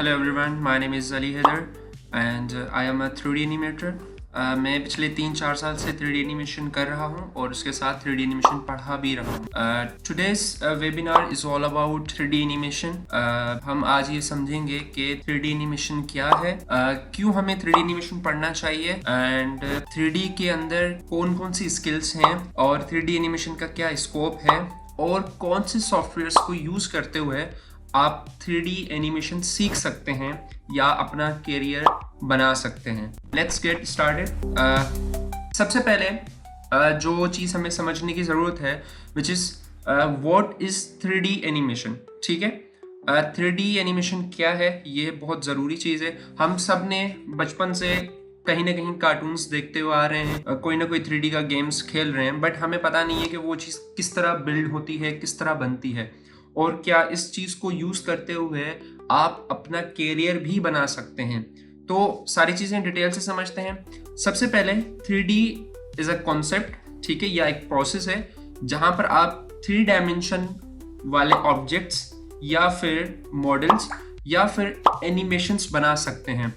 Hello everyone, my name is Ali Haider and I am a 3D animator. मैं पिछले 3-4 साल से 3D animation कर रहा हूँ और उसके साथ 3D एनिमेशन पढ़ा भी रहा हूँ। Today's webinar is all about 3D animation. हम आज ये समझेंगे कि 3D एनिमेशन क्या है, क्यों हमें 3D एनिमेशन पढ़ना चाहिए एंड 3D के अंदर कौन कौन सी स्किल्स हैं और 3D एनिमेशन का क्या स्कोप है और कौन से सॉफ्टवेयर्स को यूज़ करते हुए आप 3D एनिमेशन सीख सकते हैं या अपना करियर बना सकते हैं। Let's get started. सबसे पहले जो चीज़ हमें समझने की ज़रूरत है which is what is 3D animation. ठीक है, 3D एनिमेशन क्या है, ये बहुत ज़रूरी चीज़ है। हम सब ने बचपन से कहीं ना कहीं कार्टून्स देखते हुए आ रहे हैं, कोई ना कोई 3D का गेम्स खेल रहे हैं, बट हमें पता नहीं है कि वो चीज़ किस तरह बिल्ड होती है, किस तरह बनती है और क्या इस चीज़ को यूज़ करते हुए आप अपना करियर भी बना सकते हैं। तो सारी चीज़ें डिटेल से समझते हैं। सबसे पहले 3D इज़ अ कॉन्सेप्ट, ठीक है, या एक प्रोसेस है जहाँ पर आप 3 डायमेंशन वाले ऑब्जेक्ट्स या फिर मॉडल्स या फिर एनिमेशंस बना सकते हैं।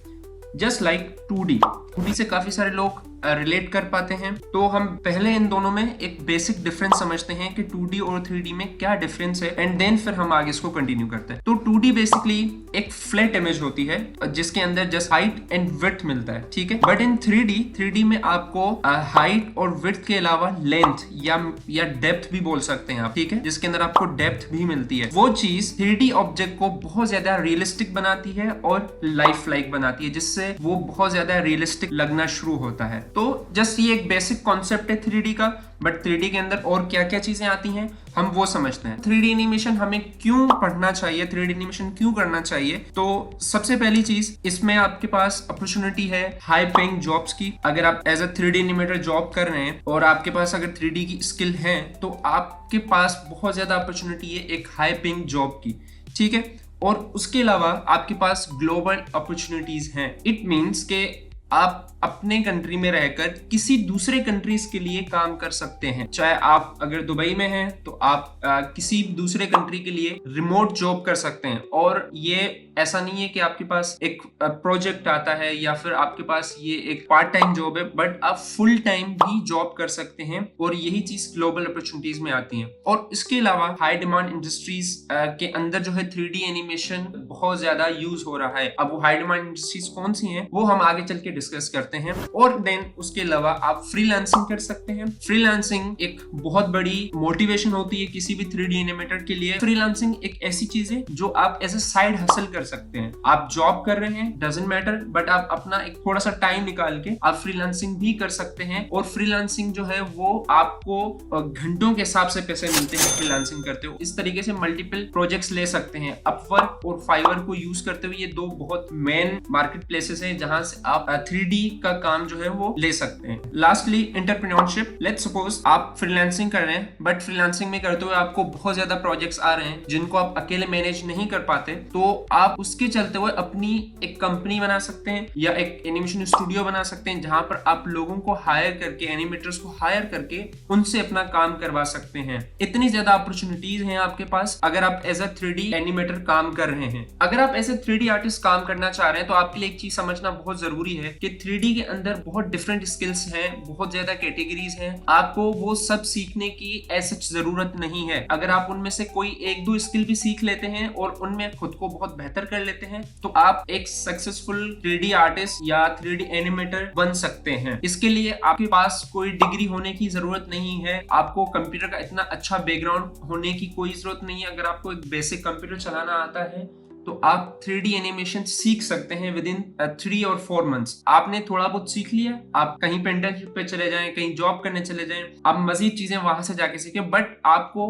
जस्ट लाइक 2D से काफ़ी सारे लोग रिलेट कर पाते हैं, तो हम पहले इन दोनों में एक बेसिक डिफरेंस समझते हैं कि 2D और 3D में क्या डिफरेंस है एंड देन फिर हम आगे इसको कंटिन्यू करते हैं। तो 2D बेसिकली एक फ्लैट इमेज होती है जिसके अंदर जस्ट हाइट एंड विड्थ मिलता है, ठीक है। बट इन 3D में आपको हाइट और विड्थ के अलावा लेंथ या डेप्थ भी बोल सकते हैं आप, ठीक है, जिसके अंदर आपको डेप्थ भी मिलती है। वो चीज 3D ऑब्जेक्ट को बहुत ज्यादा रियलिस्टिक बनाती है और लाइफ लाइक बनाती है, जिससे वो बहुत ज्यादा रियलिस्टिक लगना शुरू होता है। तो जस्ट ये एक बेसिक कॉन्सेप्ट है 3D का, बट 3D के अंदर और क्या क्या चीजें आती हैं हम वो समझते हैं। 3D एनिमेशन हमें क्यों पढ़ना चाहिए, 3D एनिमेशन क्यों करना चाहिए। तो सबसे पहली चीज, इसमें आपके पास अपॉर्चुनिटी है हाई पेइंग जॉब्स की। अगर आप as a 3D animator job कर रहे हैं और आपके पास अगर 3D की स्किल है तो आपके पास बहुत ज्यादा अपॉर्चुनिटी है एक हाई पेइंग जॉब की, ठीक है। और उसके अलावा आपके पास ग्लोबल अपॉर्चुनिटीज हैं। इट मीन्स के आप अपने कंट्री में रहकर किसी दूसरे कंट्रीज के लिए काम कर सकते हैं। चाहे आप अगर दुबई में हैं तो आप किसी दूसरे कंट्री के लिए रिमोट जॉब कर सकते हैं। और ये ऐसा नहीं है कि आपके पास एक प्रोजेक्ट आता है या फिर आपके पास ये एक पार्ट टाइम जॉब है, बट आप फुल टाइम भी जॉब कर सकते हैं और यही चीज ग्लोबल अपॉर्चुनिटीज में आती है। और इसके अलावा हाई डिमांड इंडस्ट्रीज के अंदर जो है 3D एनिमेशन बहुत ज्यादा यूज हो रहा है। अब वो हाई डिमांड इंडस्ट्रीज कौन सी हैं वो हम आगे चल के डिस्कस करते हैं। और देन उसके अलावा आप फ्रीलांसिंग कर सकते हैं। फ्रीलांसिंग एक बहुत बड़ी मोटिवेशन होती है किसी भी 3D एनिमेटर के लिए। फ्रीलांसिंग एक ऐसी चीज है जो आप एज ए साइड हसल कर सकते हैं। आप जॉब कर रहे हैं, डजंट मैटर, बट आप अपना एक थोड़ा सा टाइम निकाल के आप फ्रीलांसिंग भी कर सकते हैं। और फ्रीलांसिंग जो है वो आपको घंटों के हिसाब से पैसे मिलते हैं फ्रीलांसिंग करते हो। इस तरीके से मल्टीपल प्रोजेक्ट्स ले सकते हैं। अपवर्क और फाइवर को यूज करते हुए ये दो बहुत मेन मार्केट प्लेसेस हैं जहां से आप 3D का काम जो है वो ले सकते हैं। Lastly entrepreneurship. लेट्स सपोज आप फ्रीलांसिंग कर रहे हैं, बट फ्रीलांसिंग में करते हुए आपको बहुत ज्यादा प्रोजेक्ट्स आ रहे हैं जिनको आप अकेले मैनेज नहीं कर पाते, तो आप उसके चलते हुए अपनी एक कंपनी बना सकते हैं या एक एनिमेशन स्टूडियो बना सकते हैं जहां पर आप लोगों को हायर करके, एनिमेटर्स को हायर करके उनसे अपना काम करवा सकते हैं। इतनी ज्यादा अपॉर्चुनिटीज हैं आपके पास अगर आप एज अ 3D एनिमेटर काम कर रहे हैं। अगर आप एज अ 3D आर्टिस्ट काम करना चाह रहे हैं तो आपके लिए एक चीज समझना बहुत जरूरी है कि 3D के अंदर बहुत डिफरेंट स्किल्स हैं, बहुत ज्यादा कैटेगरीज हैं। आपको वो सब सीखने की ऐसी जरूरत नहीं है। अगर आप उनमें से कोई एक दो स्किल भी सीख लेते हैं और उनमें खुद को बहुत बेहतर कर लेते हैं तो आप एक सक्सेसफुल 3D आर्टिस्ट या 3D एनिमेटर बन सकते हैं। इसके लिए आपके पास कोई डिग्री होने की जरूरत नहीं है, आपको कंप्यूटर का इतना अच्छा बैकग्राउंड होने की कोई जरूरत नहीं है। अगर आपको एक बेसिक कंप्यूटर चलाना आता है तो आप 3D एनिमेशन सीख सकते हैं विद इन 3 और 4 मंथ्स। आपने थोड़ा बहुत सीख लिया, आप कहीं पे इंटर्नशिप पे चले जाएं, कहीं जॉब करने चले जाएं, आप मजीद चीजें वहां से जाके सीखें, बट आपको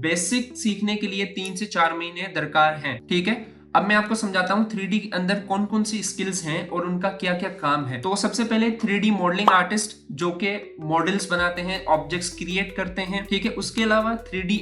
बेसिक सीखने के लिए 3 से 4 महीने दरकार हैं, ठीक है। अब मैं आपको समझाता हूँ 3D के अंदर कौन कौन सी स्किल्स हैं और उनका क्या क्या काम है। तो सबसे पहले 3D मॉडलिंग आर्टिस्ट जो के मॉडल्स बनाते हैं, ऑब्जेक्ट्स क्रिएट करते हैं, ठीक है। उसके अलावा 3D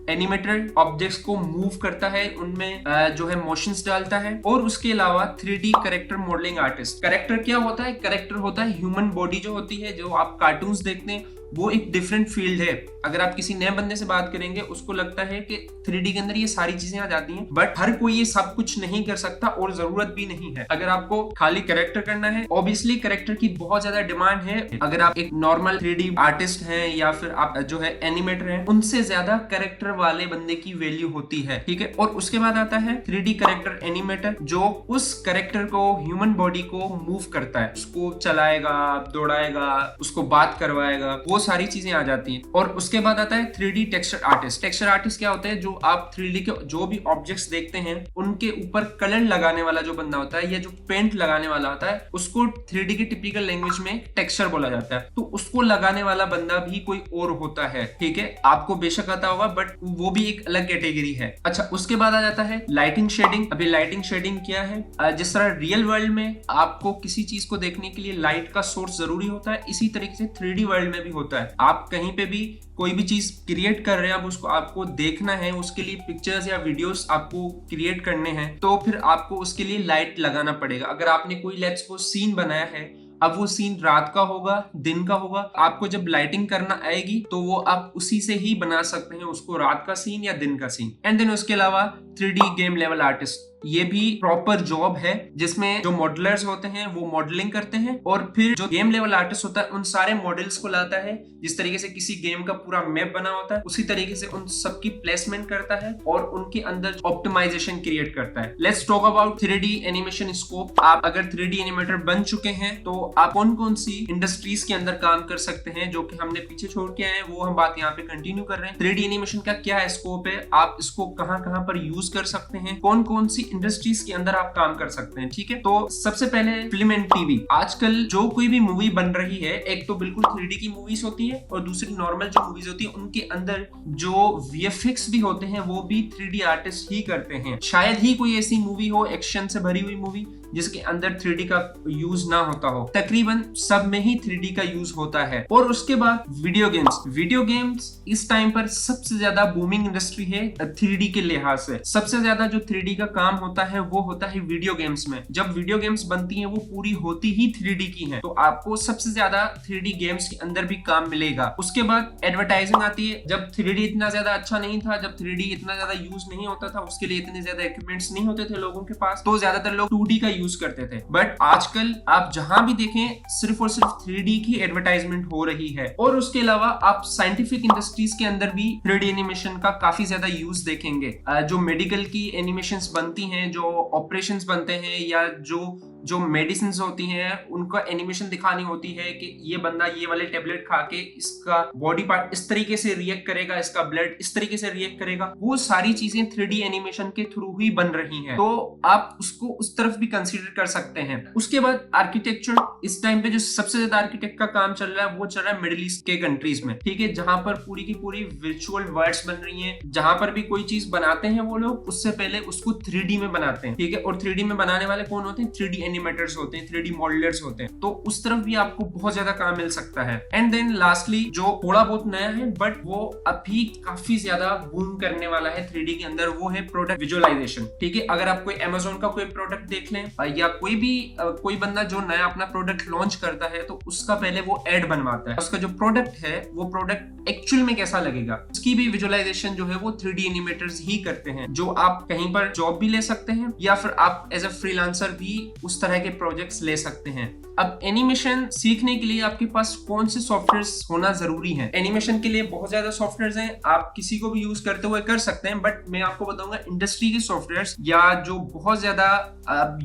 एनिमेटर ऑब्जेक्ट्स को मूव करता है, उनमें जो है मोशंस डालता है। और उसके अलावा 3D character modelling artist. Character क्या होता है? कैरेक्टर होता है ह्यूमन बॉडी जो होती है, जो आप कार्टून्स देखते हैं वो एक डिफरेंट फील्ड है। अगर आप किसी नए बंदे से बात करेंगे उसको लगता है कि 3D के अंदर ये सारी चीजें आ जाती हैं, बट हर कोई ये सब कुछ नहीं कर सकता और जरूरत भी नहीं है। अगर आपको खाली कैरेक्टर करना है, ऑब्वियसली कैरेक्टर की बहुत ज्यादा डिमांड है। अगर आप एक नॉर्मल 3D आर्टिस्ट हैं या फिर आप जो है एनिमेटर हैं, उनसे ज्यादा कैरेक्टर वाले बंदे की वैल्यू होती है, ठीक है। और उसके बाद आता है 3D कैरेक्टर एनिमेटर, जो उस कैरेक्टर को, ह्यूमन बॉडी को मूव करता है, उसको चलाएगा, दौड़ाएगा, उसको बात करवाएगा, वो सारी चीजें आ जाती हैं। और उसके बाद आता है 3D texture artist. Texture artist क्या होता है, जो आप 3D के जो भी ऑब्जेक्ट्स देखते हैं उनके ऊपर कलर लगाने वाला जो बंदा होता है या जो पेंट लगाने वाला होता है, उसको 3D की टिपिकल लैंग्वेज में टेक्सचर बोला जाता है। तो उसको लगाने वाला बंदा भी कोई और होता है, ठीक है। आपको बेशक आता होगा, बट वो भी एक अलग कैटेगरी है। अच्छा, उसके बाद आ जाता है लाइटिंग शेडिंग। अभी लाइटिंग शेडिंग क्या है, जिस तरह रियल वर्ल्ड में आपको किसी चीज को देखने के लिए लाइट का सोर्स जरूरी होता है, इसी तरीके से 3D वर्ल्ड में भी होता है। आप कहीं पे भी कोई भी चीज क्रिएट कर रहे हैं, अब उसको आपको देखना है, उसके लिए पिक्चर्स या वीडियोस आपको क्रिएट करने हैं, तो फिर आपको उसके लिए लाइट लगाना पड़ेगा। अगर आपने कोई लेट्स सपोज सीन बनाया है, अब वो सीन रात का होगा, दिन का होगा, आपको जब लाइटिंग करना आएगी तो वो आप उसी से ही बना सकते हैं उसको, रात का सीन या दिन का सीन। एंड देन उसके अलावा 3D गेम लेवल आर्टिस्ट, ये भी प्रॉपर जॉब है जिसमें जो मॉडलर्स होते हैं वो मॉडलिंग करते हैं, और फिर जो गेम लेवल आर्टिस्ट होता है उन सारे मॉडल्स को लाता है। जिस तरीके से किसी गेम का पूरा मैप बना होता है, उसी तरीके से उन सबकी प्लेसमेंट करता है और उनके अंदर ऑप्टिमाइजेशन क्रिएट करता है। Let's talk about 3D animation scope. आप अगर 3D एनिमेटर बन चुके हैं तो आप कौन कौन सी इंडस्ट्रीज के अंदर काम कर सकते हैं, जो कि हमने पीछे छोड़ के आए, वो हम बात यहाँ पे कंटिन्यू कर रहे हैं। 3D एनिमेशन का क्या स्कोप है, आप इसको कहाँ कहाँ पर यूज कर सकते हैं, कौन कौन सी इंडस्ट्रीज के अंदर आप काम कर सकते हैं, ठीक है। तो सबसे पहले फिल्म एंड टीवी। आजकल जो कोई भी मूवी बन रही है, एक तो बिल्कुल 3D की मूवीज होती है और दूसरी नॉर्मल जो मूवीज होती है उनके अंदर जो VFX भी होते हैं वो भी 3D आर्टिस्ट ही करते हैं। शायद ही कोई ऐसी मूवी हो, एक्शन से भरी हुई मूवी, जिसके अंदर 3D का यूज ना होता हो। तकरीबन सब में ही 3D का यूज होता है। और उसके बाद वीडियो गेम्स। वीडियो गेम्स इस टाइम पर सबसे ज्यादा बूमिंग इंडस्ट्री है 3D के लिहाज से। सबसे ज्यादा जो 3D का काम होता है वो होता है वीडियो गेम्स में। जब वीडियो गेम्स बनती हैं वो पूरी होती ही 3D की हैं, तो आपको सबसे ज्यादा 3D गेम्स के अंदर भी काम मिलेगा। उसके बाद एडवर्टाइजिंग आती है। जब 3D इतना ज्यादा अच्छा नहीं था, जब 3D इतना ज्यादा यूज नहीं होता था, उसके लिए इतने ज्यादा इक्विपमेंट्स नहीं होते थे लोगों के पास, तो ज्यादातर लोग 2D का यूज करते थे। बट आजकल आप जहां भी देखें सिर्फ और सिर्फ 3D की एडवर्टाइजमेंट हो रही है। और उसके अलावा आप साइंटिफिक इंडस्ट्रीज के अंदर भी 3D एनिमेशन का काफी ज्यादा यूज देखेंगे। जो मेडिकल की एनिमेशंस बनती हैं, जो ऑपरेशंस बनते हैं, या जो मेडिसिन होती हैं, उनका एनिमेशन दिखानी होती है कि ये बंदा ये वाले टेबलेट खा के इसका बॉडी पार्ट इस तरीके से रिएक्ट करेगा, इसका ब्लड इस तरीके से रिएक्ट करेगा। वो सारी चीजें 3D एनिमेशन के थ्रू ही बन रही हैं, तो आप उसको उस तरफ भी कंसीडर कर सकते हैं। उसके बाद आर्किटेक्चर। इस टाइम पे जो सबसे ज्यादा आर्किटेक्ट का काम चल रहा है वो चल रहा है मिडिल ईस्ट के कंट्रीज में, ठीक है, जहां पर पूरी की पूरी वर्चुअल वर्ल्ड्स बन रही हैं। जहां पर भी कोई चीज बनाते हैं वो लोग उससे पहले उसको 3D में बनाते हैं, ठीक है। और 3D में बनाने वाले कौन होते हैं? 3D एनिमेटर्स होते हैं, 3D मॉडलर्स होते हैं। तो उस तरफ भी आपको बहुत ज्यादा काम मिल सकता है। एंड देन लास्टली जो थोड़ा बहुत नया है बट वो अभी काफी ज्यादा बूम करने वाला है 3D के अंदर, वो है प्रोडक्ट विजुअलाइजेशन, ठीक है। अगर आप कोई Amazon का कोई प्रोडक्ट देख लें, या कोई बंदा जो नया अपना प्रोडक्ट लॉन्च करता है, तो उसका पहले वो एड बनवाता है, उसका जो प्रोडक्ट है वो प्रोडक्ट एक्चुअल में कैसा लगेगा, उसकी भी विजुअलाइजेशन जो है वो 3D एनिमेटर्स ही करते हैं, जो आप कहीं पर जॉब भी ले सकते हैं या फिर आप एज अ फ्रीलांसर भी उस तरह के प्रोजेक्ट्स ले सकते हैं। अब एनिमेशन सीखने के लिए आपके पास कौन से सॉफ्टवेयर्स होना जरूरी है? एनिमेशन के लिए बहुत ज्यादा सॉफ्टवेयर्स हैं, आप किसी को भी यूज करते हुए कर सकते हैं, बट मैं आपको बताऊंगा इंडस्ट्री के सॉफ्टवेयर्स या जो बहुत ज्यादा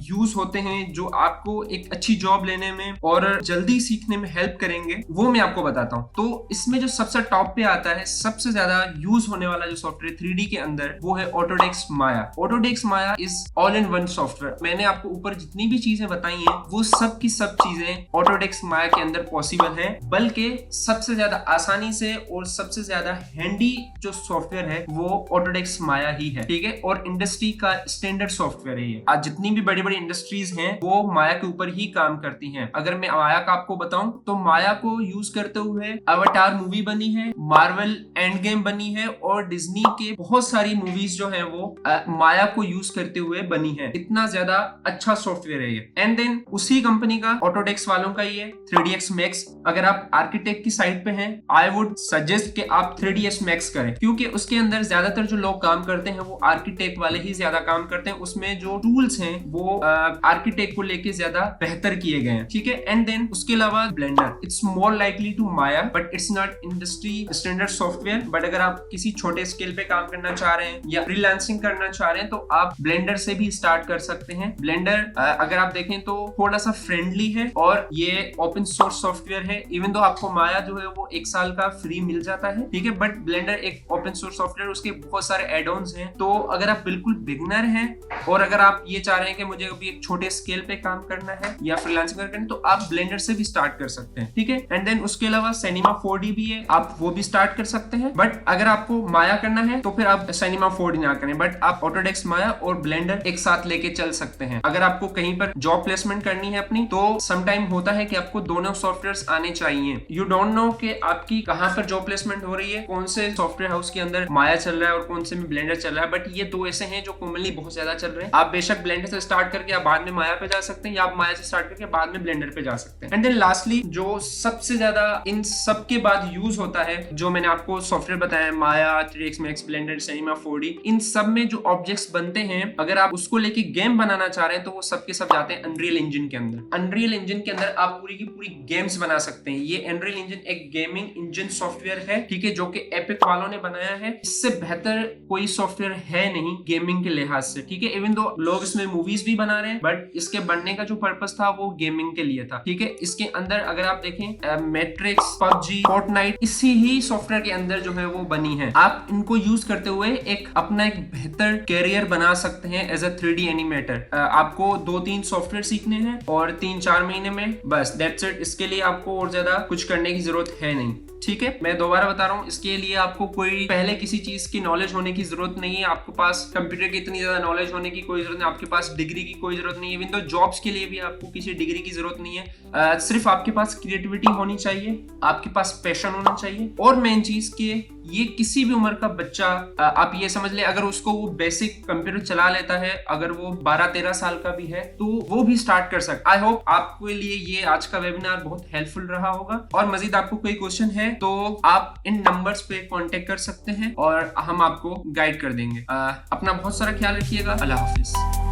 यूज होते हैं, जो आपको एक अच्छी जॉब लेने में और जल्दी सीखने में हेल्प करेंगे, वो मैं आपको बताता हूँ। तो इसमें जो सबसे टॉप पे आता है, सबसे ज्यादा यूज होने वाला जो सॉफ्टवेयर 3D के अंदर, वो है Autodesk Maya. Autodesk Maya is all in one software. मैंने आपको ऊपर जितनी भी चीजें बताई हैं वो सब की सब चीजें ऑटोडेस्क माया के अंदर पॉसिबल है, बल्कि सबसे ज्यादा आसानी से और सबसे ज्यादा हैंडी जो सॉफ्टवेयर है वो ऑटोडेस्क माया ही है, ठीक है। और इंडस्ट्री का स्टैंडर्ड सॉफ्टवेयर है ये। आज जितनी भी बड़ी बड़ी इंडस्ट्रीज हैं वो माया के ऊपर ही काम करती हैं। अगर मैं माया का आपको बताऊं तो माया को यूज करते हुए अवतार मूवी बनी है, मार्वल एंड गेम बनी है, और डिज्नी के बहुत सारी मूवीज जो है वो माया को यूज करते हुए बनी है। इतना ज्यादा अच्छा सॉफ्टवेयर है ये। एंड देन उसी कंपनी का ऑटोडेस्क वालों का ये 3ds Max। अगर आप आर्किटेक्ट की साइड पे हैं, आई वुड सजेस्ट कि आप 3ds Max करें, क्योंकि उसके अंदर ज्यादातर जो लोग काम करते हैं वो आर्किटेक्ट वाले ही ज्यादा काम करते हैं। उसमें जो टूल्स हैं वो आर्किटेक्ट को लेके ज्यादा बेहतर किए गए हैं, ठीक है। एंड देन उसके अलावा Blender, it's more likely to Maya, but it's not industry standard software. But अगर आप किसी छोटे स्केल पे काम करना चाह रहे हैं या फ्रीलांसिंग करना चाह रहे हैं तो आप ब्लेंडर से भी स्टार्ट कर सकते हैं। ब्लेंडर अगर आप देखें तो थोड़ा सा फ्रेंडली है और ये ओपन सोर्स सॉफ्टवेयर है। इवन दो आपको माया जो है वो 1 साल का फ्री मिल जाता है, ठीक है, बट ब्लेंडर एक ओपन सोर्स सॉफ्टवेयर, उसके बहुत सारे एड ऑन्स हैं। तो अगर आप बिल्कुल बिगिनर हैं और अगर आप ये चाह रहे हैं कि मुझे अभी एक छोटे स्केल पे काम करना है या फ्रीलांसिंग करना है तो आप ब्लेंडर से भी स्टार्ट कर सकते हैं, ठीक है। एंड देन उसके अलावा सिनेमा 4D भी है, आप वो भी स्टार्ट कर सकते हैं। बट अगर आपको माया करना है तो फिर आप सिनेमा 4D ना करें, बट आप ऑटोडेस्क माया और ब्लेंडर एक साथ लेके चल सकते हैं। अगर आपको कहीं पर जॉब प्लेसमेंट करनी है अपनी तो समटाइम होता है कि आपको दोनों सॉफ्टवेयर्स आने चाहिए। यू डोंट नो कि आपकी कहां पर जॉब प्लेसमेंट हो रही है, कौन से सॉफ्टवेयर हाउस के अंदर माया चल रहा है और कौन से में ब्लेंडर चल रहा है, बट ये दो ऐसे हैं जो कॉमनली बहुत ज्यादा चल रहे हैं। आप बेशक ब्लेंडर से स्टार्ट करके आप बाद में माया पे जा सकते हैं या आप माया से स्टार्ट करके बाद में ब्लेंडर पे जा सकते हैं। एंड देन लास्टली जो सबसे ज्यादा इन सब के बाद यूज होता है, जो मैंने आपको सॉफ्टवेयर बताया, माया, 3ds Max, blender, cinema 4D, इन सब में जो ऑब्जेक्ट्स बनते हैं अगर आप उसको लेके गेम बनाना चाह रहे हैं तो वो सब के सब जाते हैं अनरियल इंजन के अंदर। अनरियल इंजन के अंदर आप पूरी की पूरी गेम्स बना सकते हैं। ये अनरियल इंजन एक गेमिंग इंजन सॉफ्टवेयर है, ठीक है, जो कि एपिक वालों ने बनाया है। इससे बेहतर कोई सॉफ्टवेयर है नहीं गेमिंग के लिहाज से, ठीक है। इवन दो लोग इसमें मूवीज भी बना रहे हैं बट इसके बनने का जो पर्पस था वो गेमिंग के लिए था, ठीक है। इसके अंदर अगर आप देखें मैट्रिक्स, पबजी, फोर्टनाइट इसी ही सॉफ्टवेयर के अंदर जो है वो बनी है। आप इनको यूज करते हुए अपना एक बेहतर कैरियर बना सकते हैं एज अ 3D एनिमेटर। आपको 2-3 सॉफ्टवेयर सीखने हैं और 3-4 महीने में बस दैट्स इट। इसके लिए आपको और ज्यादा कुछ करने की जरूरत है नहीं, ठीक है। मैं दोबारा बता रहा हूँ, इसके लिए आपको कोई पहले किसी चीज की नॉलेज होने की जरूरत नहीं है। आपके पास कंप्यूटर की इतनी ज्यादा नॉलेज होने की कोई जरूरत नहीं, आपके पास डिग्री की कोई जरूरत नहीं है। इवन तो जॉब्स के लिए भी आपको किसी डिग्री की जरूरत नहीं है। सिर्फ आपके पास क्रिएटिविटी होनी चाहिए, आपके पास पैशन होना चाहिए और मेन चीज कि ये किसी भी उम्र का बच्चा, आप ये समझ ले अगर उसको वो बेसिक कंप्यूटर चला लेता है, अगर वो 12-13 साल का भी है तो वो भी स्टार्ट कर सकता। आई होप आपके लिए ये आज का वेबिनार बहुत हेल्पफुल रहा होगा। और मजीद आपको कोई क्वेश्चन है तो आप इन नंबर्स पे कांटेक्ट कर सकते हैं और हम आपको गाइड कर देंगे। अपना बहुत सारा ख्याल रखिएगा। अल्लाह हाफिज।